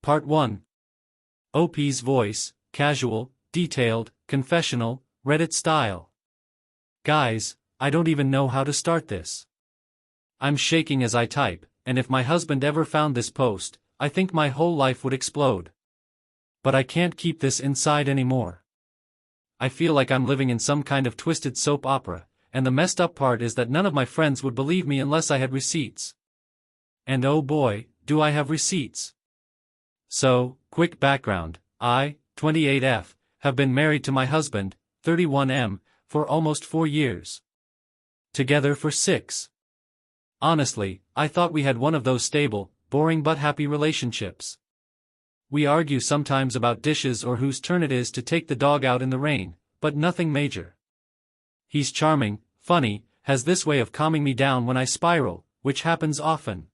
Part 1. OP's voice, casual, detailed, confessional, Reddit style. Guys, I don't even know how to start this. I'm shaking as I type, and if my husband ever found this post, I think my whole life would explode. But I can't keep this inside anymore. I feel like I'm living in some kind of twisted soap opera, and the messed up part is that none of my friends would believe me unless I had receipts. And oh boy, do I have receipts. So, quick background, I, 28F, have been married to my husband, 31M, for almost 4 years. Together for 6. Honestly, I thought we had one of those stable, boring but happy relationships. We argue sometimes about dishes or whose turn it is to take the dog out in the rain, but nothing major. He's charming, funny, has this way of calming me down when I spiral, which happens often.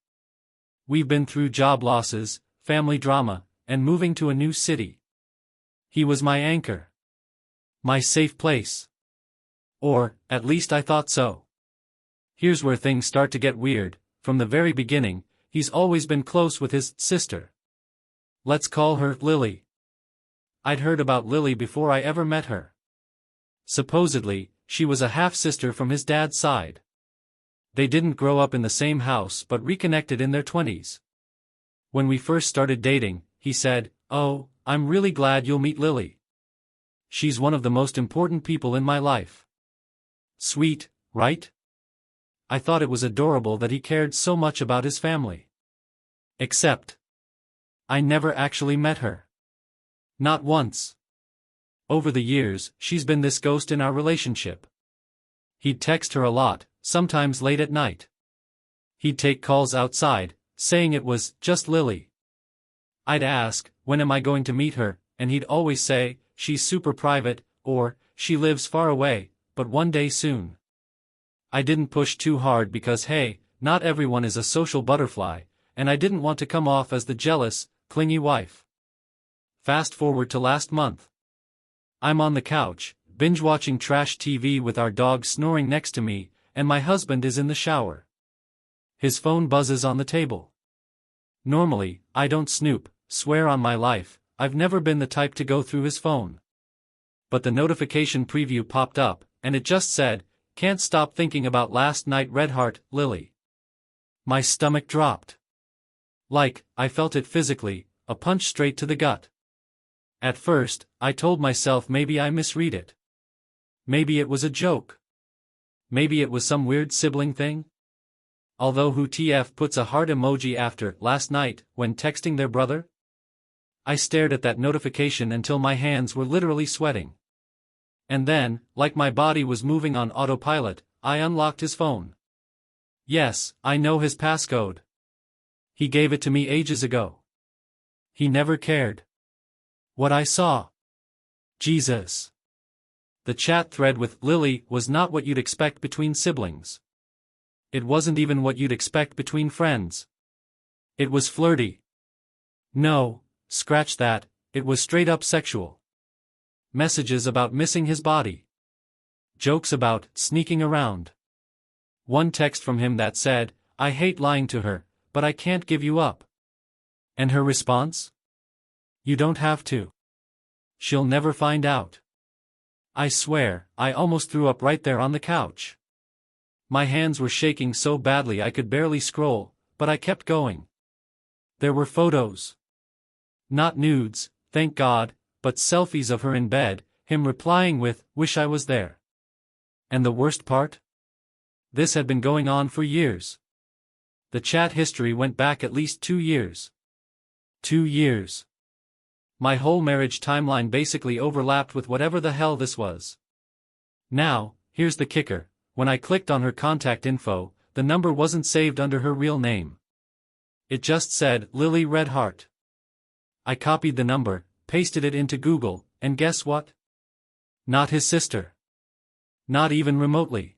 We've been through job losses, family drama, and moving to a new city. He was my anchor. My safe place. Or, at least I thought so. Here's where things start to get weird. From the very beginning, he's always been close with his sister. Let's call her Lily. I'd heard about Lily before I ever met her. Supposedly, she was a half-sister from his dad's side. They didn't grow up in the same house but reconnected in their 20s. When we first started dating, he said, "Oh, I'm really glad you'll meet Lily. She's one of the most important people in my life." Sweet, right? I thought it was adorable that he cared so much about his family. Except, I never actually met her. Not once. Over the years, she's been this ghost in our relationship. He'd text her a lot, sometimes late at night. He'd take calls outside, saying it was just Lily. I'd ask, when am I going to meet her, and he'd always say, she's super private, or, she lives far away, but one day soon. I didn't push too hard because hey, not everyone is a social butterfly, and I didn't want to come off as the jealous, clingy wife. Fast forward to last month. I'm on the couch, binge-watching trash TV with our dog snoring next to me, and my husband is in the shower. His phone buzzes on the table. Normally, I don't snoop, swear on my life, I've never been the type to go through his phone. But the notification preview popped up, and it just said, "Can't stop thinking about last night, red heart, Lily." My stomach dropped. Like, I felt it physically, a punch straight to the gut. At first, I told myself maybe I misread it. Maybe it was a joke. Maybe it was some weird sibling thing. Although who TF puts a heart emoji after last night when texting their brother? I stared at that notification until my hands were literally sweating. And then, like my body was moving on autopilot, I unlocked his phone. Yes, I know his passcode. He gave it to me ages ago. He never cared. What I saw. Jesus. The chat thread with Lily was not what you'd expect between siblings. It wasn't even what you'd expect between friends. It was flirty. No, scratch that, it was straight up sexual. Messages about missing his body. Jokes about sneaking around. One text from him that said, "I hate lying to her, but I can't give you up." And her response? "You don't have to. She'll never find out." I swear, I almost threw up right there on the couch. My hands were shaking so badly I could barely scroll, but I kept going. There were photos. Not nudes, thank God, but selfies of her in bed, him replying with, "Wish I was there." And the worst part? This had been going on for years. The chat history went back at least 2 years. 2 years. My whole marriage timeline basically overlapped with whatever the hell this was. Now, here's the kicker, when I clicked on her contact info, the number wasn't saved under her real name. It just said, Lily Redheart. I copied the number, pasted it into Google, and guess what? Not his sister. Not even remotely.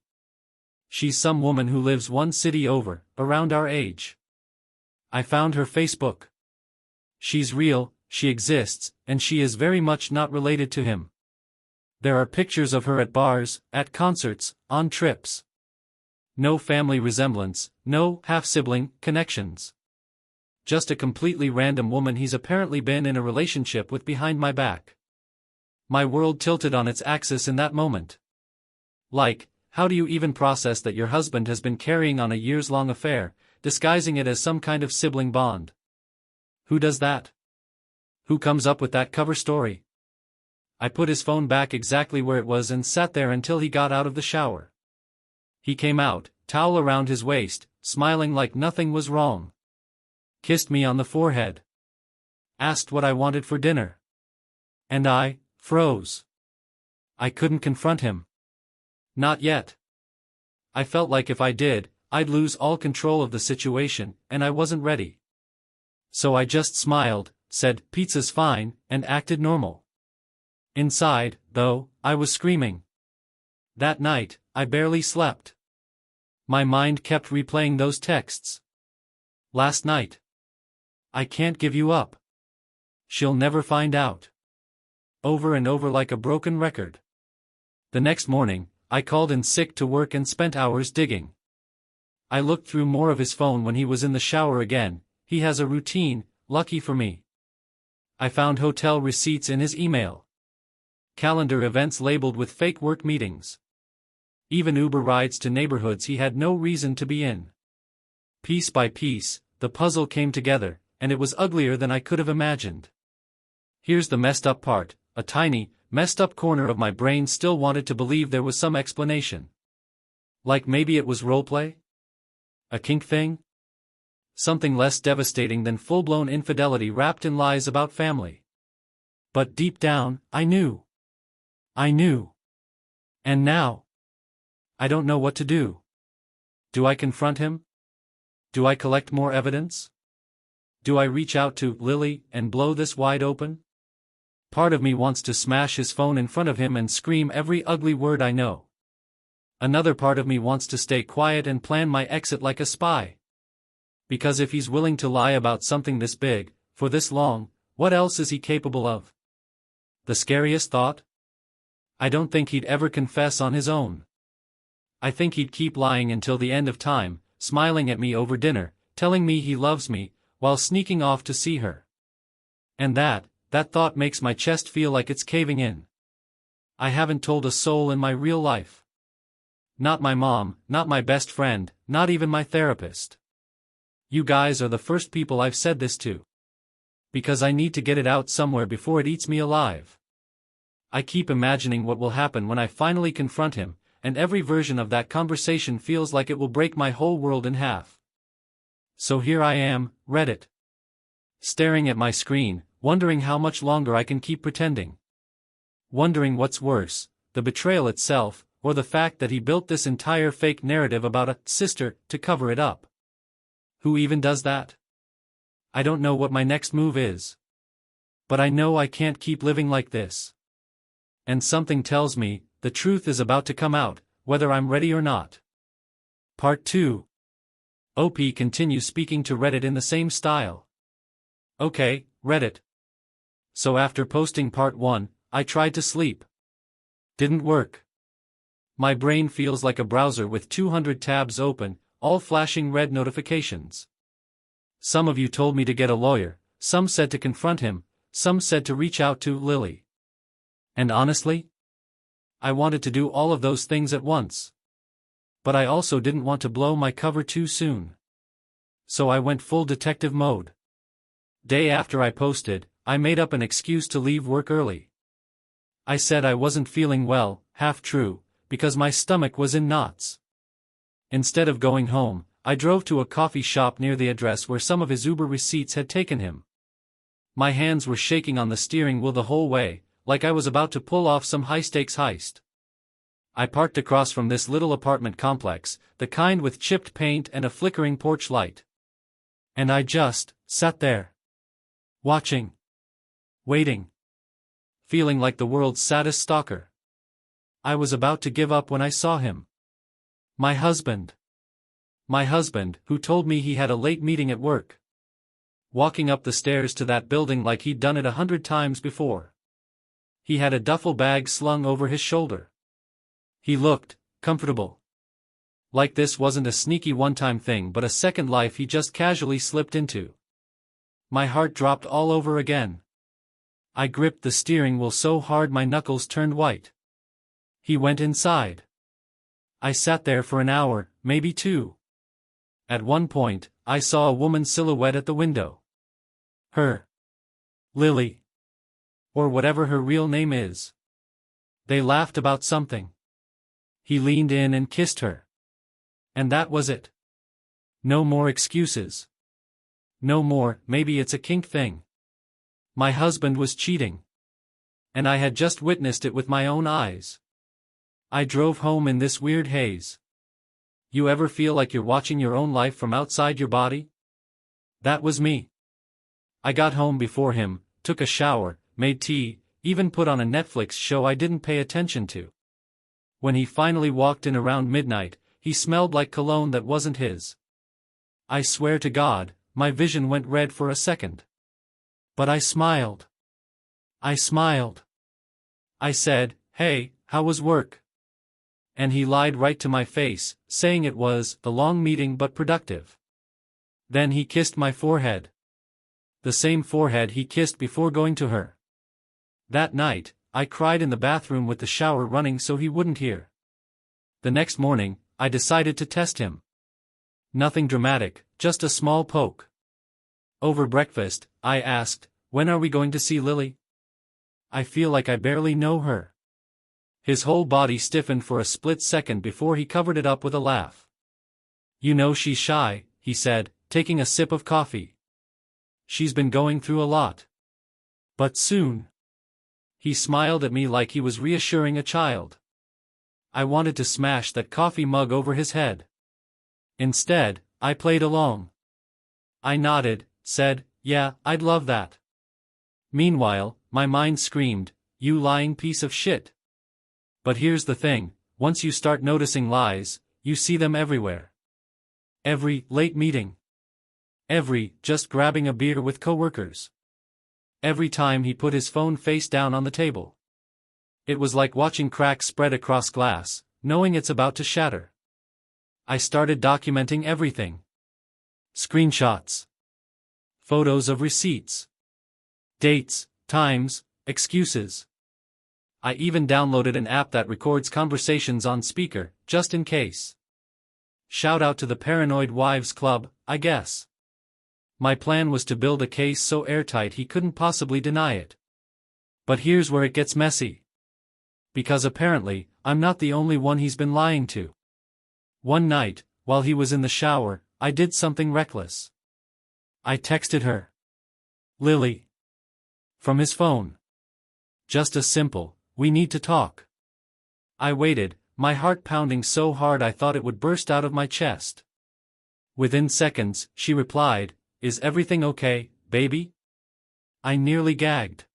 She's some woman who lives one city over, around our age. I found her Facebook. She's real, she exists, and she is very much not related to him. There are pictures of her at bars, at concerts, on trips. No family resemblance, no half-sibling connections. Just a completely random woman he's apparently been in a relationship with behind my back. My world tilted on its axis in that moment. Like, how do you even process that your husband has been carrying on a years-long affair, disguising it as some kind of sibling bond? Who does that? Who comes up with that cover story? I put his phone back exactly where it was and sat there until he got out of the shower. He came out, towel around his waist, smiling like nothing was wrong. Kissed me on the forehead. Asked what I wanted for dinner. And I froze. I couldn't confront him. Not yet. I felt like if I did, I'd lose all control of the situation, and I wasn't ready. So I just smiled, said, "Pizza's fine," and acted normal. Inside, though, I was screaming. That night, I barely slept. My mind kept replaying those texts. Last night. I can't give you up. She'll never find out. Over and over like a broken record. The next morning, I called in sick to work and spent hours digging. I looked through more of his phone when he was in the shower again. He has a routine, lucky for me. I found hotel receipts in his email. Calendar events labeled with fake work meetings. Even Uber rides to neighborhoods he had no reason to be in. Piece by piece, the puzzle came together, and it was uglier than I could have imagined. Here's the messed up part: a tiny, messed up corner of my brain still wanted to believe there was some explanation. Like maybe it was roleplay? A kink thing? Something less devastating than full-blown infidelity wrapped in lies about family. But deep down, I knew. I knew. And now? I don't know what to do. Do I confront him? Do I collect more evidence? Do I reach out to Lily and blow this wide open? Part of me wants to smash his phone in front of him and scream every ugly word I know. Another part of me wants to stay quiet and plan my exit like a spy. Because if he's willing to lie about something this big, for this long, what else is he capable of? The scariest thought? I don't think he'd ever confess on his own. I think he'd keep lying until the end of time, smiling at me over dinner, telling me he loves me, while sneaking off to see her. And that thought makes my chest feel like it's caving in. I haven't told a soul in my real life. Not my mom, not my best friend, not even my therapist. You guys are the first people I've said this to. Because I need to get it out somewhere before it eats me alive. I keep imagining what will happen when I finally confront him, and every version of that conversation feels like it will break my whole world in half. So here I am, Reddit. Staring at my screen, wondering how much longer I can keep pretending. Wondering what's worse, the betrayal itself, or the fact that he built this entire fake narrative about a sister to cover it up. Who even does that? I don't know what my next move is. But I know I can't keep living like this. And something tells me, the truth is about to come out, whether I'm ready or not. Part 2. OP continues speaking to Reddit in the same style. Okay, Reddit. So after posting part 1, I tried to sleep. Didn't work. My brain feels like a browser with 200 tabs open, all flashing red notifications. Some of you told me to get a lawyer, some said to confront him, some said to reach out to Lily. And honestly, I wanted to do all of those things at once. But I also didn't want to blow my cover too soon. So I went full detective mode. Day after I posted, I made up an excuse to leave work early. I said I wasn't feeling well, half true, because my stomach was in knots. Instead of going home, I drove to a coffee shop near the address where some of his Uber receipts had taken him. My hands were shaking on the steering wheel the whole way, like I was about to pull off some high-stakes heist. I parked across from this little apartment complex, the kind with chipped paint and a flickering porch light. And I just sat there. Watching. Waiting. Feeling like the world's saddest stalker. I was about to give up when I saw him. My husband. My husband, who told me he had a late meeting at work. Walking up the stairs to that building like he'd done it 100 times before. He had a duffel bag slung over his shoulder. He looked comfortable. Like this wasn't a sneaky one-time thing but a second life he just casually slipped into. My heart dropped all over again. I gripped the steering wheel so hard my knuckles turned white. He went inside. I sat there for an hour, maybe two. At one point, I saw a woman's silhouette at the window. Her. Lily. Or whatever her real name is. They laughed about something. He leaned in and kissed her. And that was it. No more excuses. No more, maybe it's a kink thing. My husband was cheating. And I had just witnessed it with my own eyes. I drove home in this weird haze. You ever feel like you're watching your own life from outside your body? That was me. I got home before him, took a shower, made tea, even put on a Netflix show I didn't pay attention to. When he finally walked in around midnight, he smelled like cologne that wasn't his. I swear to God, my vision went red for a second. But I smiled. I smiled. I said, "Hey, how was work?" And he lied right to my face, saying it was a long meeting but productive. Then he kissed my forehead. The same forehead he kissed before going to her. That night, I cried in the bathroom with the shower running so he wouldn't hear. The next morning, I decided to test him. Nothing dramatic, just a small poke. Over breakfast, I asked, "When are we going to see Lily? I feel like I barely know her." His whole body stiffened for a split second before he covered it up with a laugh. "You know she's shy," he said, taking a sip of coffee. "She's been going through a lot. But soon." He smiled at me like he was reassuring a child. I wanted to smash that coffee mug over his head. Instead, I played along. I nodded, said, "Yeah, I'd love that." Meanwhile, my mind screamed, "You lying piece of shit." But here's the thing, once you start noticing lies, you see them everywhere. Every late meeting. Every just grabbing a beer with coworkers. Every time he put his phone face down on the table. It was like watching cracks spread across glass, knowing it's about to shatter. I started documenting everything. Screenshots. Photos of receipts. Dates, times, excuses. I even downloaded an app that records conversations on speaker, just in case. Shout out to the Paranoid Wives Club, I guess. My plan was to build a case so airtight he couldn't possibly deny it. But here's where it gets messy. Because apparently, I'm not the only one he's been lying to. One night, while he was in the shower, I did something reckless. I texted her. Lily. From his phone. Just a simple, "We need to talk." I waited, my heart pounding so hard I thought it would burst out of my chest. Within seconds, she replied, "Is everything okay, baby?" I nearly gagged.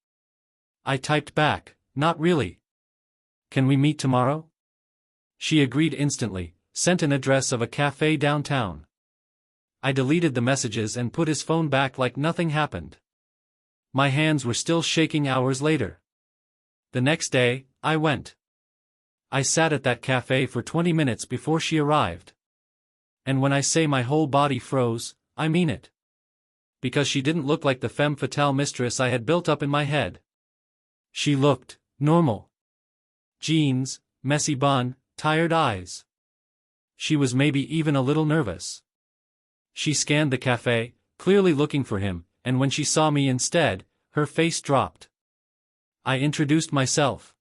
I typed back, "Not really. Can we meet tomorrow?" She agreed instantly, sent an address of a cafe downtown. I deleted the messages and put his phone back like nothing happened. My hands were still shaking hours later. The next day, I went. I sat at that cafe for 20 minutes before she arrived. And when I say my whole body froze, I mean it. Because she didn't look like the femme fatale mistress I had built up in my head. She looked normal. Jeans, messy bun, tired eyes. She was maybe even a little nervous. She scanned the cafe, clearly looking for him, and when she saw me instead, her face dropped. I introduced myself.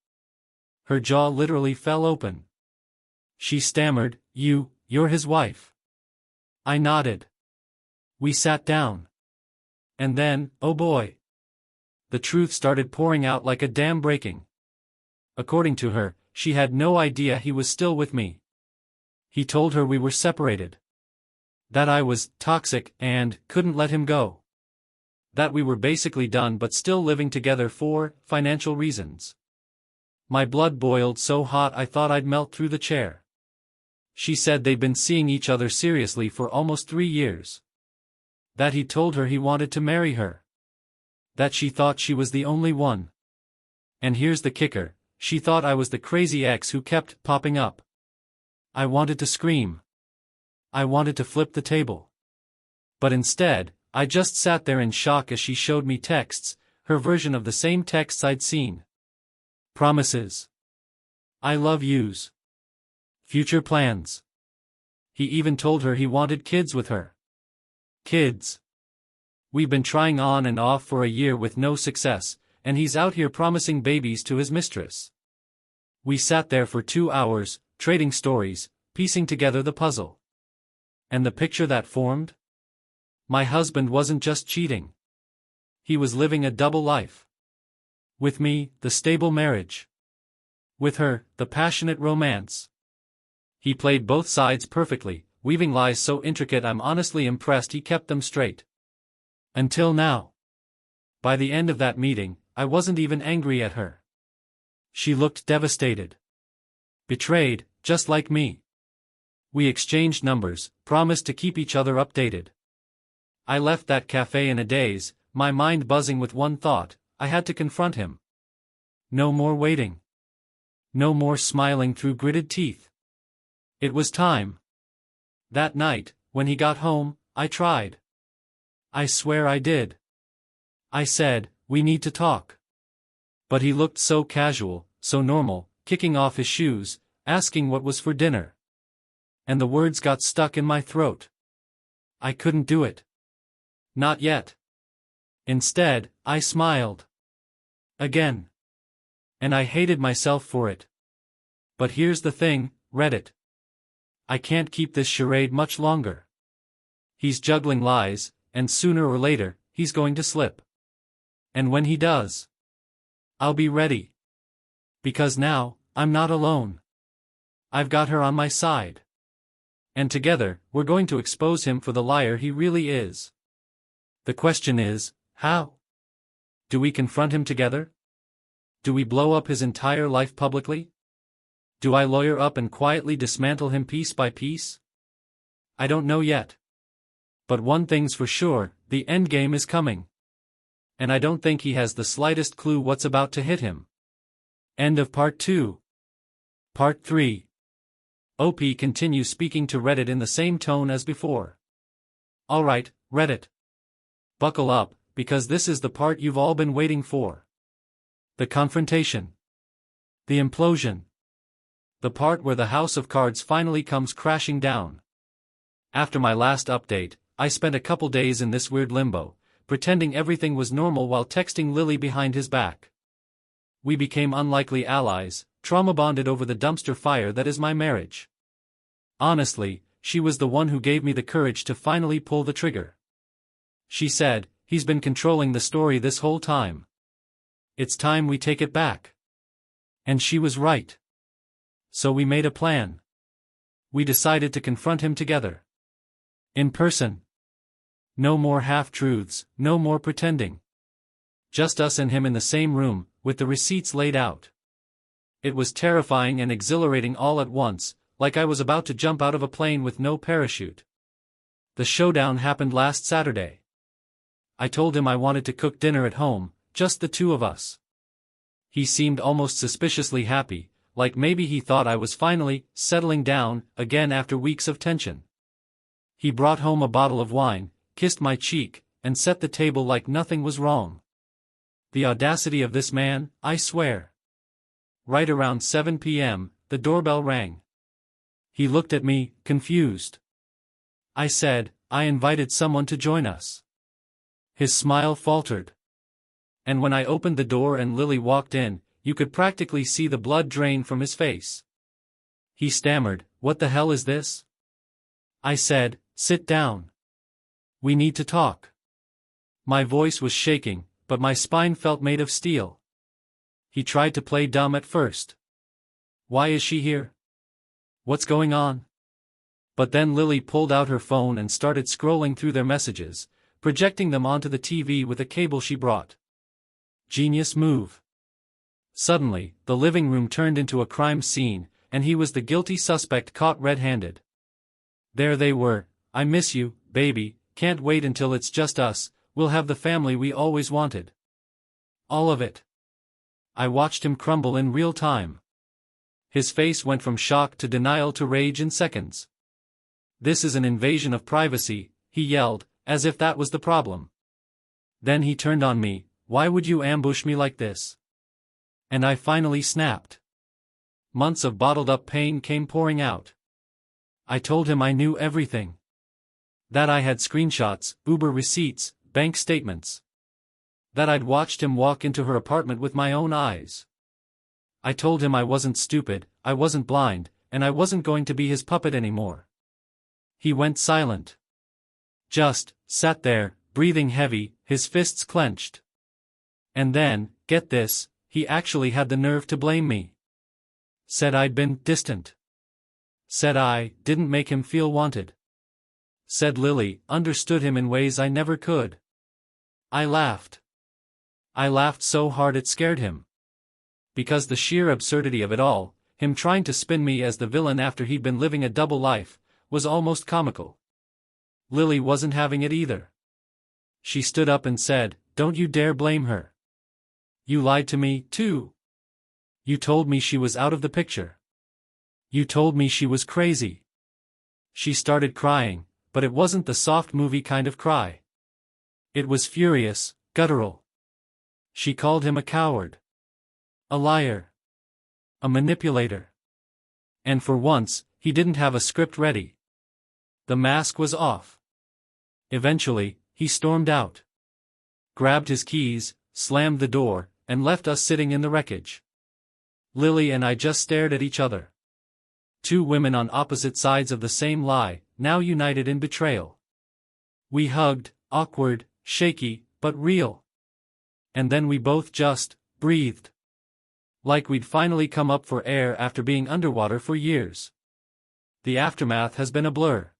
Her jaw literally fell open. She stammered, "You're his wife." I nodded. We sat down. And then, oh boy. The truth started pouring out like a dam breaking. According to her, she had no idea he was still with me. He told her we were separated. That I was toxic and couldn't let him go. That we were basically done but still living together for financial reasons. My blood boiled so hot I thought I'd melt through the chair. She said they'd been seeing each other seriously for almost 3 years. That he told her he wanted to marry her. That she thought she was the only one. And here's the kicker, she thought I was the crazy ex who kept popping up. I wanted to scream. I wanted to flip the table. But instead, I just sat there in shock as she showed me texts, her version of the same texts I'd seen. Promises. I love yous. Future plans. He even told her he wanted kids with her. Kids. We've been trying on and off for a year with no success, and he's out here promising babies to his mistress. We sat there for 2 hours, trading stories, piecing together the puzzle. And the picture that formed? My husband wasn't just cheating. He was living a double life. With me, the stable marriage. With her, the passionate romance. He played both sides perfectly, weaving lies so intricate I'm honestly impressed he kept them straight. Until now. By the end of that meeting, I wasn't even angry at her. She looked devastated. Betrayed, just like me. We exchanged numbers, promised to keep each other updated. I left that cafe in a daze, my mind buzzing with one thought: I had to confront him. No more waiting. No more smiling through gritted teeth. It was time. That night, when he got home, I tried. I swear I did. I said, "We need to talk." But he looked so casual, so normal, kicking off his shoes, asking what was for dinner. And the words got stuck in my throat. I couldn't do it. Not yet. Instead, I smiled. Again. And I hated myself for it. But here's the thing, Reddit. I can't keep this charade much longer. He's juggling lies, and sooner or later, he's going to slip. And when he does, I'll be ready. Because now, I'm not alone. I've got her on my side. And together, we're going to expose him for the liar he really is. The question is, how? Do we confront him together? Do we blow up his entire life publicly? Do I lawyer up and quietly dismantle him piece by piece? I don't know yet. But one thing's for sure, the endgame is coming. And I don't think he has the slightest clue what's about to hit him. End of Part 2. Part 3. OP continues speaking to Reddit in the same tone as before. Alright, Reddit. Buckle up, because this is the part you've all been waiting for. The confrontation. The implosion. The part where the house of cards finally comes crashing down. After my last update, I spent a couple days in this weird limbo, pretending everything was normal while texting Lily behind his back. We became unlikely allies, trauma-bonded over the dumpster fire that is my marriage. Honestly, she was the one who gave me the courage to finally pull the trigger. She said, "He's been controlling the story this whole time. It's time we take it back." And she was right. So we made a plan. We decided to confront him together. In person. No more half-truths, no more pretending. Just us and him in the same room, with the receipts laid out. It was terrifying and exhilarating all at once, like I was about to jump out of a plane with no parachute. The showdown happened last Saturday. I told him I wanted to cook dinner at home, just the two of us. He seemed almost suspiciously happy, like maybe he thought I was finally settling down again after weeks of tension. He brought home a bottle of wine, kissed my cheek, and set the table like nothing was wrong. The audacity of this man, I swear. Right around 7 p.m., the doorbell rang. He looked at me, confused. I said, "I invited someone to join us." His smile faltered. And when I opened the door and Lily walked in, you could practically see the blood drain from his face. He stammered, "What the hell is this?" I said, "Sit down. We need to talk." My voice was shaking, but my spine felt made of steel. He tried to play dumb at first. "Why is she here? What's going on?" But then Lily pulled out her phone and started scrolling through their messages, projecting them onto the TV with a cable she brought. Genius move. Suddenly, the living room turned into a crime scene, and he was the guilty suspect caught red-handed. There they were. "I miss you, baby, can't wait until it's just us, we'll have the family we always wanted." All of it. I watched him crumble in real time. His face went from shock to denial to rage in seconds. "This is an invasion of privacy," he yelled, as if that was the problem. Then he turned on me, "Why would you ambush me like this?" And I finally snapped. Months of bottled-up pain came pouring out. I told him I knew everything. That I had screenshots, Uber receipts, bank statements. That I'd watched him walk into her apartment with my own eyes. I told him I wasn't stupid, I wasn't blind, and I wasn't going to be his puppet anymore. He went silent. Just sat there, breathing heavy, his fists clenched. And then, get this, he actually had the nerve to blame me. Said I'd been distant. Said I didn't make him feel wanted. Said Lily understood him in ways I never could. I laughed. I laughed so hard it scared him. Because the sheer absurdity of it all, him trying to spin me as the villain after he'd been living a double life, was almost comical. Lily wasn't having it either. She stood up and said, "Don't you dare blame her. You lied to me, too. You told me she was out of the picture. You told me she was crazy." She started crying, but it wasn't the soft movie kind of cry. It was furious, guttural. She called him a coward. A liar. A manipulator. And for once, he didn't have a script ready. The mask was off. Eventually, he stormed out. Grabbed his keys, slammed the door, and left us sitting in the wreckage. Lily and I just stared at each other. Two women on opposite sides of the same lie, now united in betrayal. We hugged, awkward, shaky, but real. And then we both just breathed. Like we'd finally come up for air after being underwater for years. The aftermath has been a blur.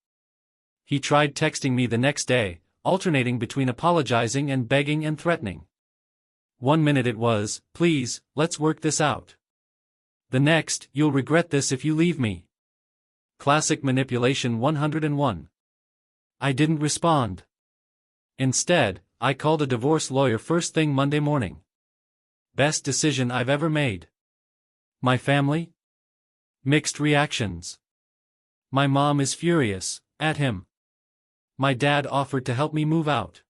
He tried texting me the next day, alternating between apologizing and begging and threatening. 1 minute it was, "Please, let's work this out." The next, "You'll regret this if you leave me." Classic manipulation 101. I didn't respond. Instead, I called a divorce lawyer first thing Monday morning. Best decision I've ever made. My family? Mixed reactions. My mom is furious at him. My dad offered to help me move out.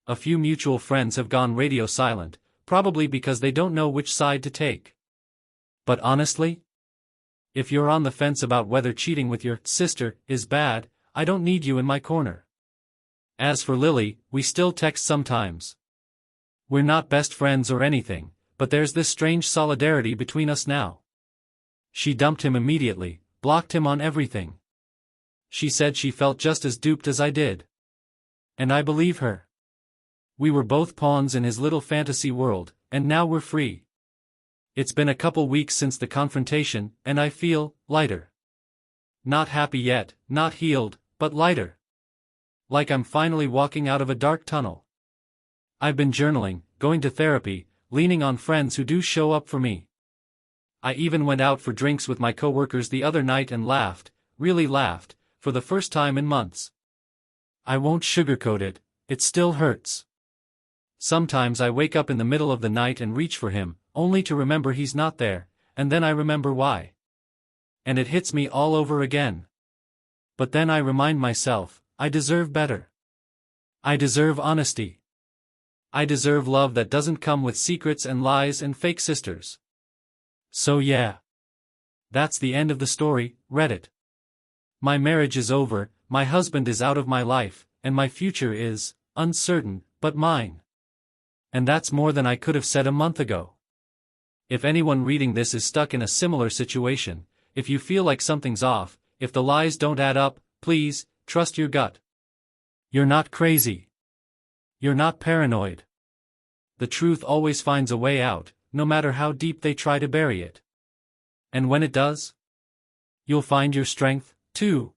A few mutual friends have gone radio silent, probably because they don't know which side to take. But honestly, if you're on the fence about whether cheating with your sister is bad, I don't need you in my corner. As for Lily, we still text sometimes. We're not best friends or anything, but there's this strange solidarity between us now. She dumped him immediately, blocked him on everything. She said she felt just as duped as I did. And I believe her. We were both pawns in his little fantasy world, and now we're free. It's been a couple weeks since the confrontation, and I feel lighter. Not happy yet, not healed, but lighter. Like I'm finally walking out of a dark tunnel. I've been journaling, going to therapy, leaning on friends who do show up for me. I even went out for drinks with my coworkers the other night and laughed, really laughed, for the first time in months. I won't sugarcoat it, it still hurts. Sometimes I wake up in the middle of the night and reach for him, only to remember he's not there, and then I remember why. And it hits me all over again. But then I remind myself, I deserve better. I deserve honesty. I deserve love that doesn't come with secrets and lies and fake sisters. So yeah. That's the end of the story, Reddit. My marriage is over, my husband is out of my life, and my future is uncertain, but mine. And that's more than I could have said a month ago. If anyone reading this is stuck in a similar situation, if you feel like something's off, if the lies don't add up, please, trust your gut. You're not crazy. You're not paranoid. The truth always finds a way out, no matter how deep they try to bury it. And when it does, you'll find your strength, too.